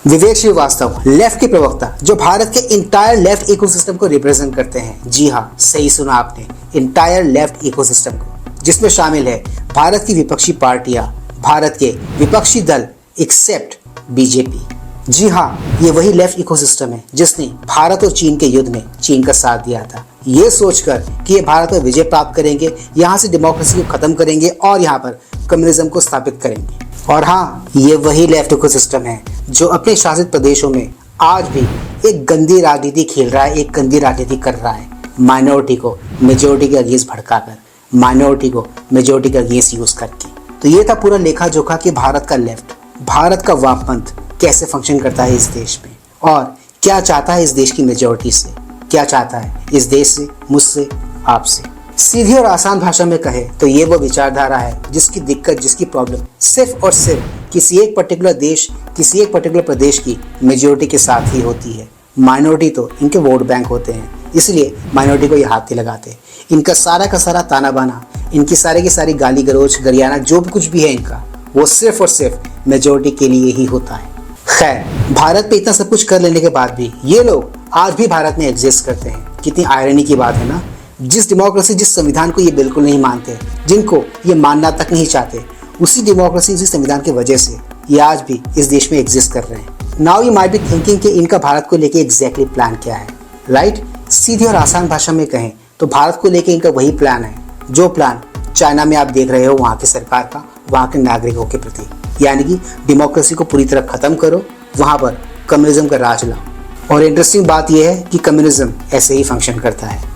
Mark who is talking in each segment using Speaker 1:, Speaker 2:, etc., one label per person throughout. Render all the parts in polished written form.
Speaker 1: विवेक Srivastava left के प्रवक्ता जो भारत के इंटायर लेफ्ट इकोसिस्टम को रिप्रेजेंट करते हैं। जी हाँ, सही सुना आपने, इंटायर लेफ्ट इकोसिस्टम को, जिसमें शामिल है भारत की विपक्षी पार्टियां, भारत के विपक्षी दल एक्सेप्ट बीजेपी। जी हाँ, ये वही लेफ्ट इकोसिस्टम है जिसने भारत और चीन के युद्ध में चीन का साथ दिया था, ये सोचकर कि ये भारत में विजय प्राप्त करेंगे, यहाँ से डेमोक्रेसी को खत्म करेंगे और यहाँ पर कम्युनिज्म को स्थापित करेंगे। और हाँ, ये वही लेफ्ट इकोसिस्टम है जो अपने शासित प्रदेशों में आज भी एक गंदी राजनीति खेल रहा है, एक गंदी राजनीति कर रहा है, माइनॉरिटी को मेजोरिटी के अगेंस्ट भड़काकर, माइनॉरिटी को मेजोरिटी के अगेंस्ट यूज करके। तो ये था पूरा लेखा जोखा कि भारत का लेफ्ट, भारत का वामपंथ कैसे फंक्शन करता है इस देश में और क्या चाहता है इस देश की मेजोरिटी से, क्या चाहता है इस देश से, मुझसे, आपसे। सीधी और आसान भाषा में कहे तो ये वो विचारधारा है जिसकी दिक्कत, जिसकी प्रॉब्लम सिर्फ और सिर्फ किसी एक पर्टिकुलर देश, किसी एक पर्टिकुलर प्रदेश की मेजोरिटी के साथ ही होती है। माइनॉरिटी तो इनके वोट बैंक होते हैं, इसलिए माइनॉरिटी को ये हाथ नहीं लगाते। इनका सारा का सारा ताना बाना, इनकी सारी की सारी गाली गलौज, गरियाना, जो भी कुछ भी है इनका, वो सिर्फ और सिर्फ मेजोरिटी के लिए ही होता है। खैर, भारत पे इतना सब कुछ कर लेने के बाद भी ये लोग आज भी भारत में एग्जिस्ट करते हैं। कितनी आयरनी की बात है ना। जिस डेमोक्रेसी, जिस संविधान को ये बिल्कुल नहीं मानते, जिनको ये मानना तक नहीं चाहते, उसी डेमोक्रेसी, उसी संविधान की वजह से ये आज भी इस देश में एग्जिस्ट कर रहे हैं। Now you might be thinking कि इनका भारत को लेके एग्जैक्टली प्लान क्या है, राइट? सीधी और आसान भाषा में कहें तो भारत को लेके इनका वही प्लान है जो प्लान चाइना में आप देख रहे हो, वहाँ की सरकार का, वहाँ के नागरिकों के प्रति, यानी कि डेमोक्रेसी को पूरी तरह खत्म करो, वहाँ पर कम्युनिज्म का राज लाओ। और इंटरेस्टिंग बात यह है कि कम्युनिज्म ऐसे ही फंक्शन करता है।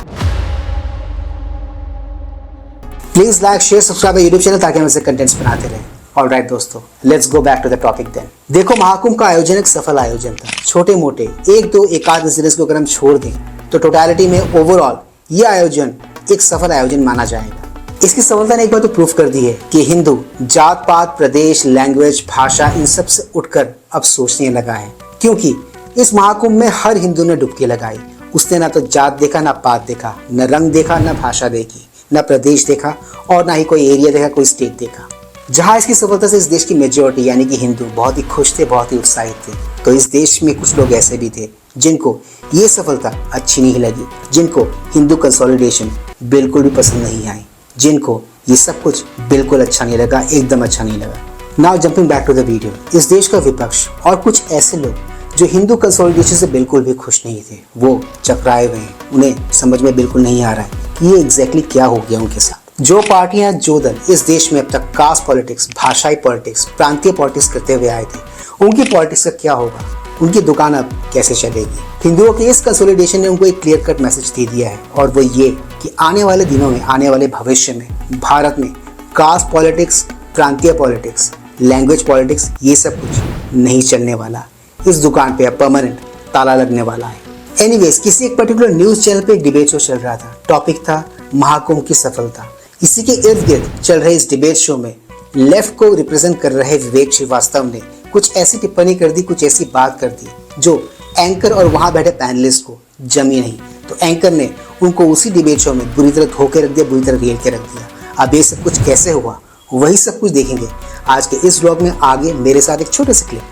Speaker 1: Please like, share, subscribe YouTube channel ताकि हम ऐसे कंटेंट्स बनाते रहें। ऑलराइट दोस्तों, let's go back to the topic then. देखो, महाकुंभ का आयोजन एक सफल आयोजन था। छोटे मोटे एक आध इंसिडेंट्स को अगर हम छोड़ दें तो टोटलिटी में ओवरऑल ये आयोजन एक सफल आयोजन माना जाएगा। इसकी सफलता ने एक बार तो प्रूफ कर दी है कि हिंदू जात पात, प्रदेश, लैंग्वेज, भाषा, इन सब से उठकर अब सोचने लगा है, क्योंकि इस महाकुंभ में हर हिंदू ने डुबकी लगाई। उसने ना तो जात देखा, ना पात देखा, न रंग देखा, न भाषा देखी, न प्रदेश देखा और ना ही कोई एरिया देखा, कोई स्टेट देखा। जहां इसकी सफलता से इस देश की मेजोरिटी यानी कि हिंदू बहुत ही खुश थे, बहुत ही उत्साहित थे, तो इस देश में कुछ लोग ऐसे भी थे जिनको ये सफलता अच्छी नहीं लगी, जिनको हिंदू कंसोलिडेशन बिल्कुल भी पसंद नहीं आई, जिनको ये सब कुछ बिल्कुल अच्छा नहीं लगा, एकदम अच्छा नहीं लगा। Now jumping back to the video, इस देश का विपक्ष और कुछ ऐसे लोग जो हिंदू कंसोलिडेशन से बिल्कुल भी खुश नहीं थे, वो चकराए हुए हैं। उन्हें समझ में बिल्कुल नहीं आ रहा है कि ये एग्जैक्टली क्या हो गया उनके साथ। जो पार्टियां, जो दल इस देश में अब तक कास्ट पॉलिटिक्स, भाषाई पॉलिटिक्स, प्रांतीय पॉलिटिक्स करते हुए आए थे, उनकी पॉलिटिक्स का क्या होगा, उनकी दुकान अब कैसे चलेगी? हिंदुओं के इस कंसोलिडेशन ने उनको एक क्लियर कट मैसेज दे दिया है, और वो ये कि आने वाले दिनों में, आने वाले भविष्य में भारत में कास्ट पॉलिटिक्स, प्रांतीय पॉलिटिक्स, लैंग्वेज पॉलिटिक्स, ये सब कुछ नहीं चलने वाला। इस दुकान पे अब परमानेंट ताला लगने वाला है। एनीवेज, किसी एक पर्टिकुलर न्यूज चैनल पे एक डिबेट शो चल रहा था। टॉपिक था महाकुंभ की सफलता। इसी के इर्द गिर्द चल रहे इस डिबेट शो में लेफ्ट को रिप्रेजेंट कर रहे विवेक श्रीवास्तव ने कुछ ऐसी टिप्पणी कर दी, कुछ ऐसी बात कर दी जो एंकर और वहां बैठे पैनलिस्ट को जमी नहीं। तो एंकर ने उनको उसी डिबेट शो में बुरी तरह धोके रख दिया, बुरी तरह रेल के रख दिया। अब ये सब कुछ कैसे हुआ, वही सब कुछ देखेंगे आज के इस व्लॉग में। आगे मेरे साथ एक छोटे से क्लिप।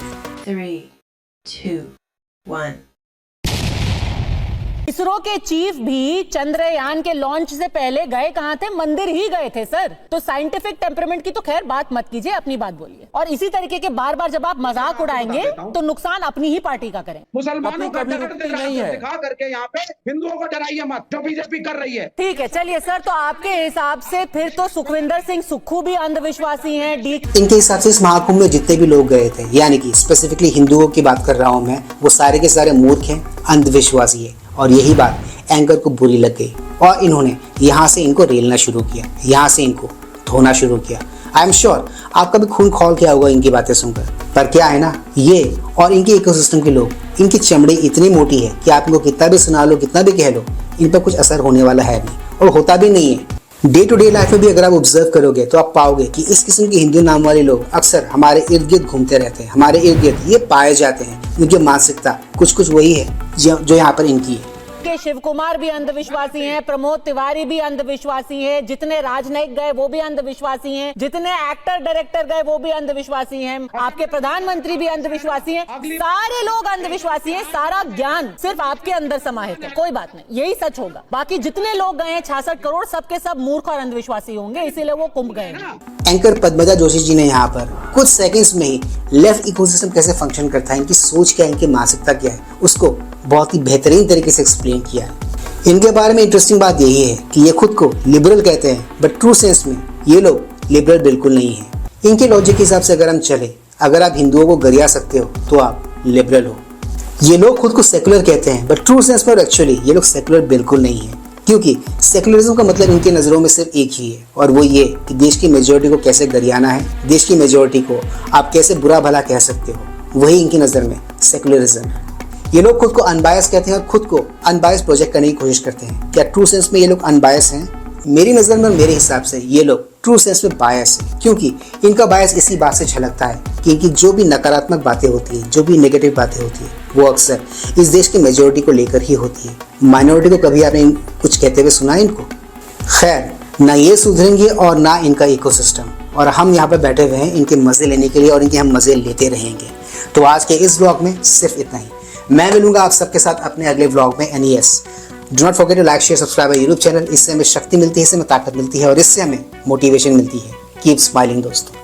Speaker 2: 3, 2, 1।
Speaker 3: इसरो के चीफ भी चंद्रयान के लॉन्च से पहले गए कहां थे? मंदिर ही गए थे सर। तो साइंटिफिक टेम्परामेंट की तो खैर बात मत कीजिए, अपनी बात बोलिए। और इसी तरीके के बार बार जब आप मजाक उड़ाएंगे तो नुकसान अपनी ही पार्टी का करें।
Speaker 4: मुसलमानों का दिखा करके यहाँ पे हिंदुओं को डराइए मत, जो बीजेपी कर रही है।
Speaker 3: ठीक है, चलिए सर, तो आपके हिसाब से फिर तो सुखविंदर सिंह सुक्खू भी अंधविश्वासी हैं।
Speaker 1: इनके हिसाब से इस महाकुंभ में जितने भी लोग गए थे, यानी कि स्पेसिफिकली हिंदुओं की बात कर रहा हूँ मैं, वो सारे के सारे मूर्ख हैं, अंधविश्वासी है। और यही बात एंकर को बुरी लग गई और इन्होंने यहाँ से इनको रेलना शुरू किया, यहाँ से इनको धोना शुरू किया। आई एम श्योर आपका भी खून खौल गया होगा इनकी बातें सुनकर। पर क्या है ना, ये और इनके इकोसिस्टम के लोग, इनकी चमड़ी इतनी मोटी है कि आप इनको कितना भी सुना लो, कितना भी कह लो, इन पर कुछ असर होने वाला है नहीं और होता भी नहीं है। डे टू डे लाइफ में भी अगर आप ऑब्जर्व करोगे तो आप पाओगे कि इस किस्म के हिंदू नाम वाले लोग अक्सर हमारे इर्द गिर्द घूमते रहते हैं, हमारे इर्द गिर्द ये पाए जाते हैं। इनकी मानसिकता कुछ कुछ वही है जो यहाँ पर इनकी है।
Speaker 3: आपके शिव कुमार भी अंधविश्वासी हैं, प्रमोद तिवारी भी अंधविश्वासी हैं, जितने राजनयिक गए वो भी अंधविश्वासी हैं, जितने एक्टर डायरेक्टर गए वो भी अंधविश्वासी हैं, आपके प्रधानमंत्री भी अंधविश्वासी हैं, सारे लोग अंधविश्वासी हैं। सारा ज्ञान सिर्फ आपके अंदर समाहित है। कोई बात नहीं, यही सच होगा। बाकी जितने लोग गए हैं 66 करोड़, सबके सब मूर्ख और अंधविश्वासी होंगे, इसीलिए वो कुंभ गए हैं।
Speaker 1: एंकर पद्मजा जोशी जी ने यहाँ पर कुछ सेकंड्स में ही लेफ्ट इकोसिस्टम कैसे फंक्शन करता है, इनकी सोच क्या है, इनकी मानसिकता क्या है, उसको बहुत ही बेहतरीन तरीके से एक्सप्लेन किया है। इनके बारे में इंटरेस्टिंग बात यही है कि ये खुद को लिबरल कहते हैं, बट ट्रू सेंस में ये लोग लिबरल बिल्कुल नहीं है। इनके लॉजिक के हिसाब से अगर हम चले, अगर आप हिंदुओं को गरिया सकते हो तो आप लिबरल हो। ये लोग खुद को सेकुलर कहते हैं, बट ट्रू सेंस में एक्चुअली ये लोग सेकुलर बिल्कुल नहीं है, क्योंकि सेकुलरिज्म का मतलब इनकी नज़रों में सिर्फ एक ही है, और वो ये कि देश की मेजोरिटी को कैसे गरियाना है, देश की मेजोरिटी को आप कैसे बुरा भला कह सकते हो, वही इनकी नज़र में सेकुलरिज्म है। ये लोग खुद को अनबायस कहते हैं और खुद को अनबायस प्रोजेक्ट करने की कोशिश करते हैं। क्या ट्रू सेंस में ये लोग अनबायस हैं? मेरी नज़र में, मेरे हिसाब से ये लोग ट्रू सेंस में बायस है, क्योंकि इनका बायस इसी बात से झलकता है कि इनकी जो भी नकारात्मक बातें होती है, जो भी नेगेटिव बातें होती है, वो अक्सर इस देश की मेजोरिटी को लेकर ही होती है। माइनॉरिटी को कभी आपने कुछ कहते हुए सुना है इनको? खैर, ना ये सुधरेंगे और ना इनका इकोसिस्टम, और हम यहाँ पर बैठे हुए हैं इनके मज़े लेने के लिए, और इनके हम मज़े लेते रहेंगे। तो आज के इस व्लॉग में सिर्फ इतना ही। मैं मिलूंगा आप सबके साथ अपने अगले व्लॉग में। NES, do not forget to like share subscribe YouTube channel. इससे हमें शक्ति मिलती है, इससे हमें ताकत मिलती है, और इससे हमें मोटिवेशन मिलती है। कीप स्माइलिंग दोस्तों।